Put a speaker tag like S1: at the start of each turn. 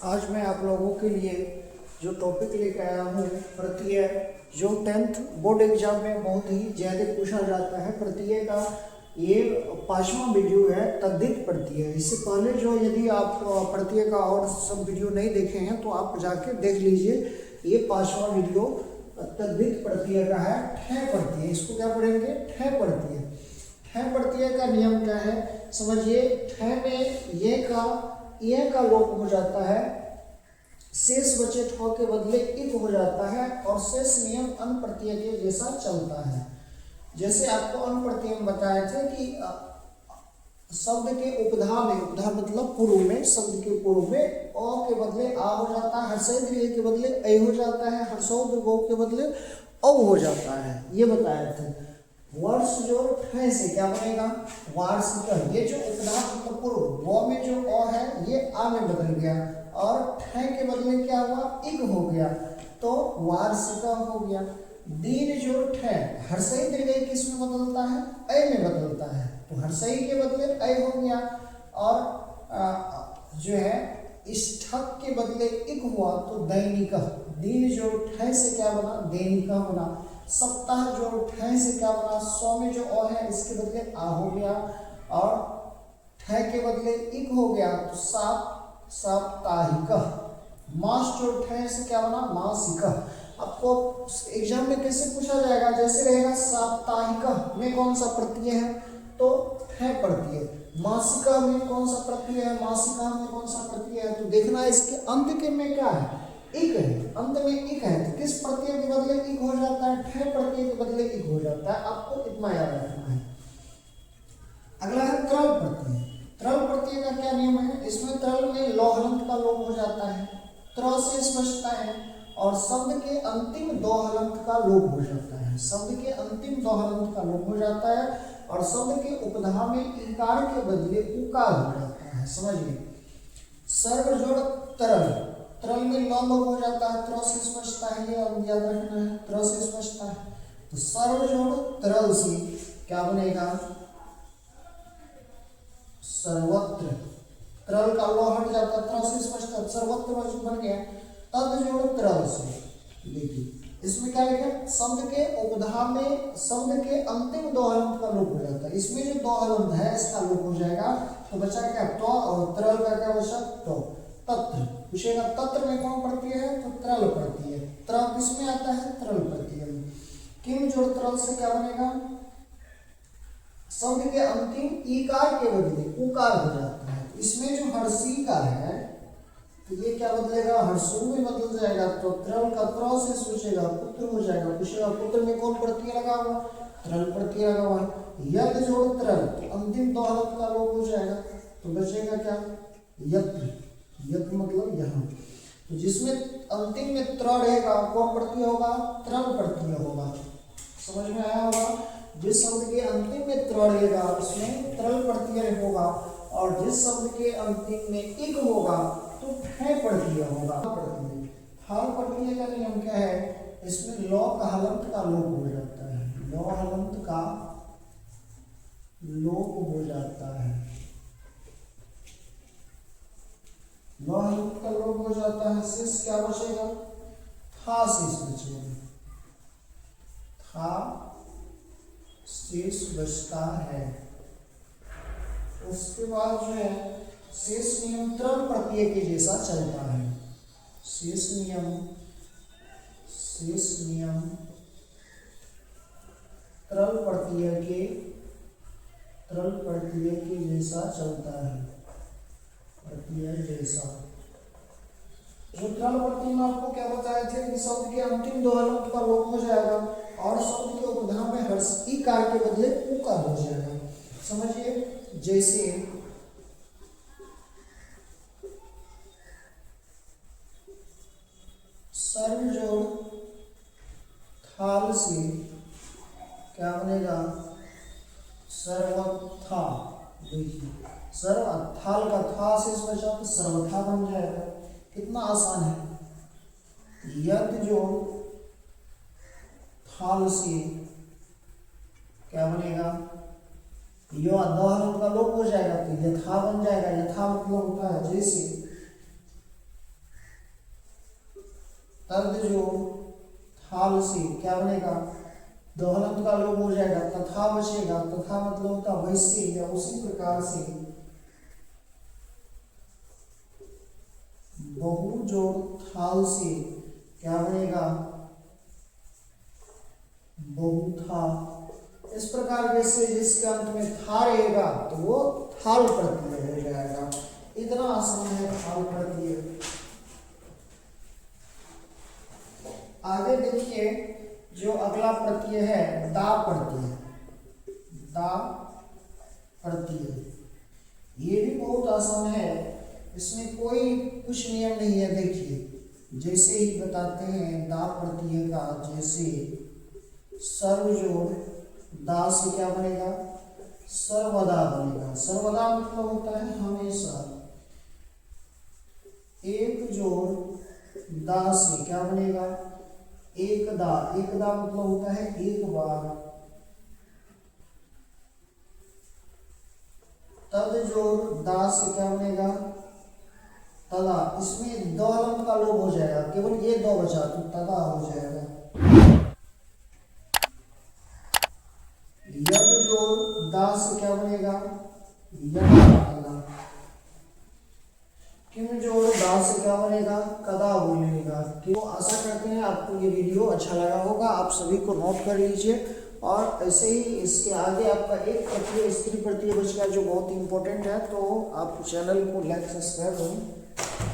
S1: आज मैं आप लोगों के लिए जो टॉपिक लेकर आया हूँ प्रत्यय, जो 10th बोर्ड एग्जाम में बहुत ही ज़्यादा पूछा जाता है। प्रत्यय का ये 5वां वीडियो है, तद्धित प्रत्यय। इससे पहले जो यदि आप प्रत्यय का और सब वीडियो नहीं देखे हैं तो आप जाके देख लीजिए। ये 5वां वीडियो तद्धित प्रत्यय का है। ठय प्रत्यय, इसको क्या पढ़ेंगे? ठय प्रत्यय। ठय प्रत्यय का नियम क्या है समझिए। ठय में ये का लोप हो जाता है, शेष बचे ठ के बदले इक हो जाता है और शेष नियम अन प्रत्यय के जैसा चलता है। जैसे आपको अन प्रत्यय में बताए थे कि शब्द के उपधा में, उपधा मतलब पूर्व में, शब्द के पूर्व में अ के बदले आ हो जाता है, हर्षै दीर्घ के बदले ऐ हो जाता है, हर्षौ दीर्घौ के बदले औ हो जाता है, ये बताए थे। वर्ष जो ठय से क्या बनेगा? वार्षिक। ये जो उपधा मतलब पूर्व वो में जो अ है ये आ में बदल गया और ठय के बदले क्या हुआ? इक हो गया, तो वार्षिक हो गया। दीन जो ठय हर्षै दीर्घ किस में बदलता है? ऐ में बदलता है, तो हर्षै के बदले ऐ हो गया। और जो है इस ठक के बदले इक हुआ तो दैनिक। दिन जो ठय से क्या बना? दैनिक बना। सप्ताह जो ठय से क्या बना? सौ में जो अ है इसके बदले आ हो गया और ठय के बदले इक हो गया तो साप्ताहिक। मास जो ठय से क्या बना? मासिक। आपको एग्जाम में कैसे पूछा जाएगा? जैसे रहेगा साप्ताहिक में कौन सा प्रत्यय है तो ठय प्रत्यय, मासिका में कौन सा प्रत्यय है? मासिका में कौन सा प्रत्यय है? तो देखना इसके अंत के में क्या है? इक है, अंत में इक है, तो किस प्रत्यय के बदले इक हो जाता है? ठय प्रत्यय के बदले इक हो जाता है। आपको इतना याद रखना है। अगला है त्रल प्रत्यय। त्रल प्रत्यय का क्या नियम है? इसमें त्रल में लौ हलंत का लोप हो जाता है, त्र से स्पष्टता है और शब्द के अंतिम दो हलंत का लोप हो जाता है। शब्द के अंतिम दो हलंत का लोप हो जाता है और शब्द के उपधा में इकार के बदले उकार हो जाता है। समझिए, सर्व जोड़ तरल, तरल में ल लोप हो जाता है, त्र से स्पष्टता है, ये याद रखना है, त्र से स्पष्टता है। तो सर्व जोड़ तरल से क्या बनेगा? सर्वत्र। तरल का लो हट जाता है, त्र से स्पष्टता, सर्वत्र बन गया। तद जोड़ तरल से, देखिए इसमें क्या लिखा? शब्द के उपधा में शब्द के अंतिम दो हलंत का लोप हो जाता है। इसमें जो दो हलंत है इसका लोप हो जाएगा, तो बचा क्या? तो और तरल का क्या बचा? तो। तत्र पूछेगा, तत्र में कौन प्रत्यय है? तो त्रल प्रत्यय। त्र किस में आता है? त्रल प्रत्यय में। किम जोड़ त्रल से क्या बनेगा? शब्द के अंतिम ईकार के बदले उकार हो जाता है। इसमें जो हर्षी का है तो ये क्या बदलेगा? हर्षु में बदल जाएगा, तो त्रल का त्र से सोचेगा पुत्र हो जाएगा। पूछेगा पुत्र में कौन प्रत्यय लगा हुआ? त्रल प्रत्यय लगा हुआ। यद जोड़ त्रल, तो अंतिम दो हलंत का लोप हो जाएगा, तो बचेगा क्या? यत्र। यत्र मतलब यहाँ, तो जिसमें अंतिम में त्र रहेगा कौन प्रत्यय होगा? त्रल प्रत्यय होगा। समझ में आया होगा? जिस शब्द के अंतिम में त्र रहेगा उसमें त्रल प्रत्यय होगा और जिस शब्द के अंतिम में इक होगा तो ठय प्रत्यय होगा। हाल प्रत्यय का नियम क्या है? इसमें लौ का हलंत का लोप हो जाता है, लौ हलंत का लोप हो जाता है, लौ हलंत का लोप हो जाता है। शेष क्या बचेगा? था शेष बचेगा, था शेष बचता है। उसके बाद जो है शेष नियम त्रल प्रत्यय के जैसा चलता है। शेष नियम त्रल प्रत्यय के जैसा चलता है। प्रत्यय जैसा जो त्रल प्रत्यय में आपको क्या बताए थे कि शब्द के अंतिम दो हलंत का लोप हो जाएगा और शब्द के उपधा में हर्ष ईकार के बदले उकार हो जाएगा। समझिए, जैसे सर्व जोड़ थाल से क्या बनेगा? सर्वथा। देखिए थाल का था से बचा तो सर्वथा बन जाएगा। कितना आसान है। यद जोड़ थाल से क्या बनेगा? यो दोहन का लोप हो जाएगा तो यथा बन जाएगा। यथा मतलब होता है जैसे, तद जोड़ थाल से क्या बनेगा, द हलंत का लोप हो जाएगा, तथा बचेगा। तथा मतलब होता वैसे या उसी प्रकार से। बहु जोड़ थाल से क्या बनेगा, बहुथा। इस प्रकार के से जिसके अंत में था रहेगा तो वो थाल प्रत्यय हो जाएगा। इतना आसान है थाल प्रत्यय। आगे देखिए जो अगला प्रत्यय है दा प्रत्यय। दा प्रत्यय ये भी बहुत आसान है, इसमें कोई कुछ नियम नहीं है। देखिए जैसे ही बताते हैं दा प्रत्यय का, जैसे सर्व जोड़ दा से क्या बनेगा, सर्वदा बनेगा। सर्वदा मतलब होता है हमेशा। एक जोड़ दा से क्या बनेगा, एकदा। एकदा मतलब होता है एक बार। तद जोड़ दा से क्या बनेगा, तदा। इसमें द हलंत का लोप हो जाएगा, केवल ये दो बचा तो तदा हो जाएगा। यद जोड़ दा से क्या बनेगा, यदा। किम जोड़ दा से क्या बनेगा, कदा बनेगा। तो आशा करते हैं आपको ये वीडियो अच्छा लगा होगा, आप सभी को नोट कर लीजिए। और ऐसे ही इसके आगे आपका एक प्रत्यय स्त्री प्रत्यय बचेगा जो बहुत इंपॉर्टेंट है, तो आप चैनल को लाइक सब्सक्राइब करें।